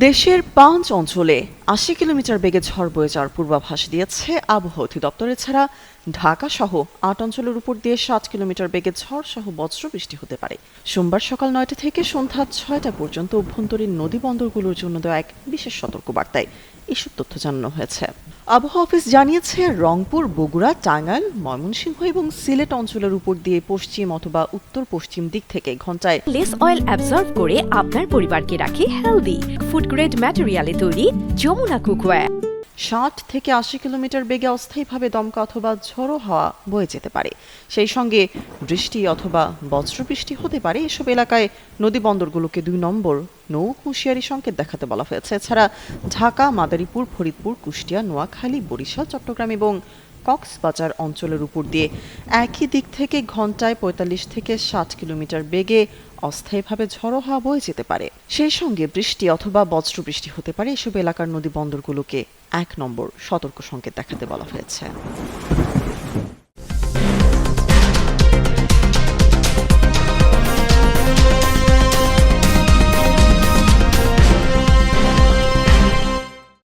দেশের ৫ অঞ্চলে ৮০ কিলোমিটার বেগে ঝড় বয়ে যাওয়ার পূর্বাভাস দিয়েছে আবহাওয়া অধিদপ্তর। এছাড়া ঢাকা সহ ৮ অঞ্চলের উপর দিয়ে ৬০ কিলোমিটার বেগে ঝড় সহ বজ্রবৃষ্টি হতে পারে। সোমবার সকাল ৯টা থেকে সন্ধ্যা ৬টা পর্যন্ত অভ্যন্তরীণ নদী বন্দরগুলোর জন্য দেওয়া এক বিশেষ সতর্কবার্তায় এসব তথ্য জানানো হয়েছে। আবহাওয়া অফিস জানিয়েছে, রংপুর, বগুড়া, টাঙ্গাইল, ময়মনসিংহ এবং সিলেট অঞ্চলের উপর দিয়ে পশ্চিম অথবা উত্তর পশ্চিম দিক থেকে ঘন্টায় লেস অয়েল অ্যাবজর্ব করে আপনার পরিবারকে রাখে হেলদি। ফুড গ্রেড ম্যাটেরিয়ালে তৈরি যমুনা কুকওয়্যার। ৬০ থেকে ৮০ কিলোমিটার বেগে অস্থায়ীভাবে দমকা অথবা ঝোড়ো হাওয়া বয়ে যেতে পারে। সেই সঙ্গে বৃষ্টি অথবা বজ্রবৃষ্টি হতে পারে। এসব এলাকায় নদী বন্দরগুলোকে ২ নম্বর নৌ হুঁশিয়ারি সংকেত দেখাতে বলা হয়েছে। এছাড়া ঢাকা, মাদারীপুর, ফরিদপুর, কুষ্টিয়া, নোয়াখালী, বরিশাল, চট্টগ্রাম এবং কক্সবাজার অঞ্চলের উপর দিয়ে একই দিক থেকে ঘন্টায় ৪৫ থেকে ৬০ কিলোমিটার বেগে অস্থায়ীভাবে ঝড়ো হাওয়া বয়ে যেতে পারে। সেই সঙ্গে বৃষ্টি অথবা বজ্রবৃষ্টি হতে পারে। এসব এলাকার নদী বন্দরগুলোকে ১ নম্বর সতর্ক সংকেত দেখাতে বলা হয়েছে।